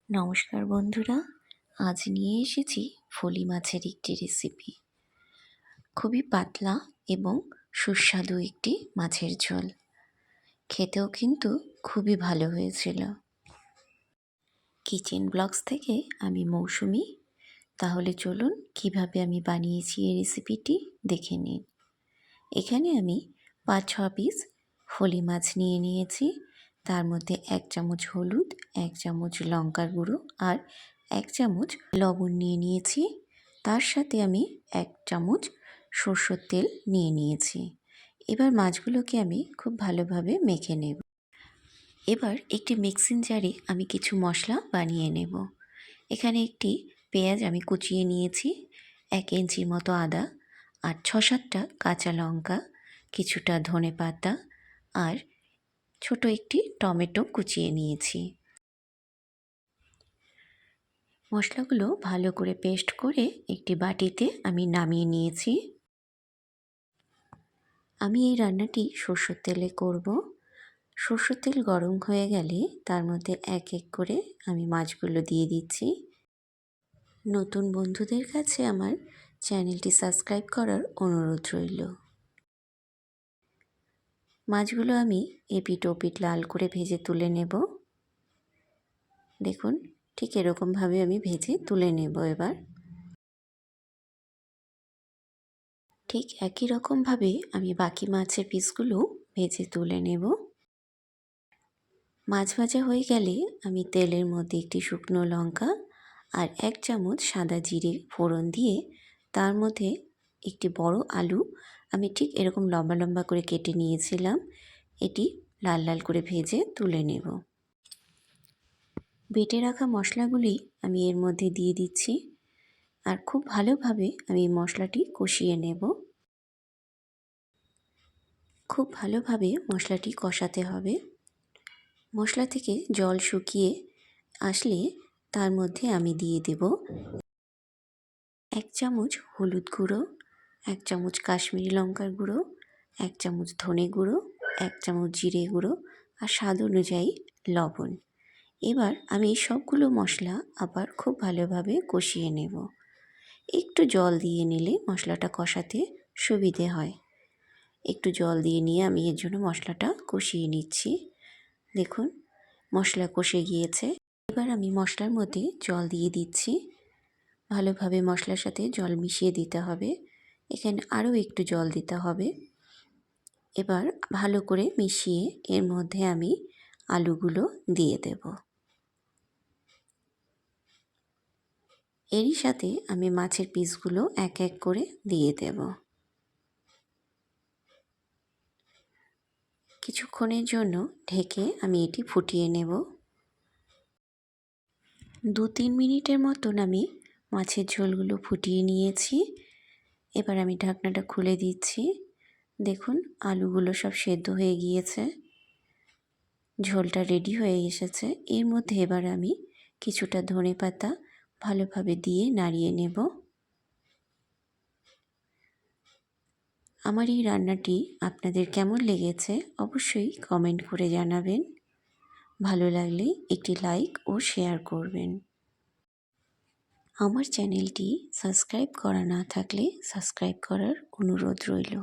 নমস্কার বন্ধুরা, আজ নিয়ে এসেছি ফলি মাছের একটি রেসিপি। খুবই পাতলা এবং সুস্বাদু একটি মাছের ঝোল। খেতেও কিন্তু খুবই ভালো হয়েছিল। কিচেন ব্লগস থেকে আমি মৌসুমি। তাহলে চলুন কিভাবে আমি বানিয়েছি এই রেসিপিটি দেখে নিন। এখানে আমি 5-6 পিস ফলি মাছ নিয়ে নিয়েছি। তার মধ্যে 1 চামচ হলুদ, 1 চামচ লঙ্কার গুঁড়ো আর 1 চামচ লবণ নিয়ে নিয়েছি। তার সাথে আমি 1 চামচ সরষের তেল নিয়ে নিয়েছি। এবার মাছগুলোকে আমি খুব ভালোভাবে মেখে নেব। এবার একটি মিক্সিং জারে আমি কিছু মশলা বানিয়ে নেব। এখানে একটি পেঁয়াজ আমি কুচিয়ে নিয়েছি, 1 ইঞ্চির মতো আদা আর 6-7টা কাঁচা লঙ্কা, কিছুটা ধনেপাতা আর ছোট একটি টমেটো কুচিয়ে নিয়েছি। মশলাগুলো ভালো করে পেস্ট করে একটি বাটিতে আমি নামিয়ে নিয়েছি। আমি এই রান্নাটি সরষের তেলে করব। সরষের তেল গরম হয়ে গেলে তার মধ্যে এক এক করে আমি মাছগুলো দিয়ে দিচ্ছি। নতুন বন্ধুদের কাছে আমার চ্যানেলটি সাবস্ক্রাইব করার অনুরোধ রইল। মাছগুলো আমি এপিট ওপিট লাল করে ভেজে তুলে নেব। দেখুন, ঠিক এরকমভাবে আমি ভেজে তুলে নেব। এবার ঠিক একই রকমভাবে আমি বাকি মাছের পিসগুলো ভেজে তুলে নেব। মাছ ভাজা হয়ে গেলে আমি তেলের মধ্যে একটি শুকনো লঙ্কা আর 1 চামচ সাদা জিরে ফোড়ন দিয়ে তার মধ্যে একটি বড় আলু আমি ঠিক এরকম লম্বা লম্বা করে কেটে নিয়েছিলাম, এটি লাল লাল করে ভেজে তুলে নেব। বেটে রাখা মশলাগুলি আমি এর মধ্যে দিয়ে দিচ্ছি আর খুব ভালোভাবে আমি মশলাটি কষিয়ে নেব। খুব ভালোভাবে মশলাটি কষাতে হবে। মশলা থেকে জল শুকিয়ে আসলে তার মধ্যে আমি দিয়ে দেব 1 চামচ হলুদ গুঁড়ো, 1 চামচ কাশ্মীরি লঙ্কার গুঁড়ো, 1 চামচ ধনে গুঁড়ো, 1 চামচ জিরে গুঁড়ো আর স্বাদ অনুযায়ী লবণ। এবার আমি এই সবগুলো মশলা আবার খুব ভালোভাবে কষিয়ে নেব। একটু জল দিয়ে নিলে মশলাটা কষাতে সুবিধে হয়। একটু জল দিয়ে নিয়ে আমি এর জন্য মশলাটা কষিয়ে নিচ্ছি। দেখুন, মশলা কষে গিয়েছে। এবার আমি মশলার মধ্যে জল দিয়ে দিচ্ছি। ভালোভাবে মশলার সাথে জল মিশিয়ে দিতে হবে। এখানে আরও একটু জল দিতে হবে। এবার ভালো করে মিশিয়ে এর মধ্যে আমি আলুগুলো দিয়ে দেব। এরই সাথে আমি মাছের পিসগুলো এক এক করে দিয়ে দেব। কিছুক্ষণের জন্য ঢেকে আমি এটি ফুটিয়ে নেব। 2-3 মিনিটের মতন আমি মাছের ঝোলগুলো ফুটিয়ে নিয়েছি। এবার আমি ঢাকনাটা খুলে দিচ্ছি। দেখুন, আলুগুলো সব সেদ্ধ হয়ে গিয়েছে, ঝোলটা রেডি হয়ে এসেছে। এর মধ্যে এবার আমি কিছুটা ধনেপাতা ভালোভাবে দিয়ে নাড়িয়ে নেব। আমার এই রান্নাটি আপনাদের কেমন লেগেছে অবশ্যই কমেন্ট করে জানাবেন। ভালো লাগলে একটি লাইক ও শেয়ার করবেন। আমার চ্যানেলটি সাবস্ক্রাইব করা না থাকলে সাবস্ক্রাইব করার অনুরোধ রইল।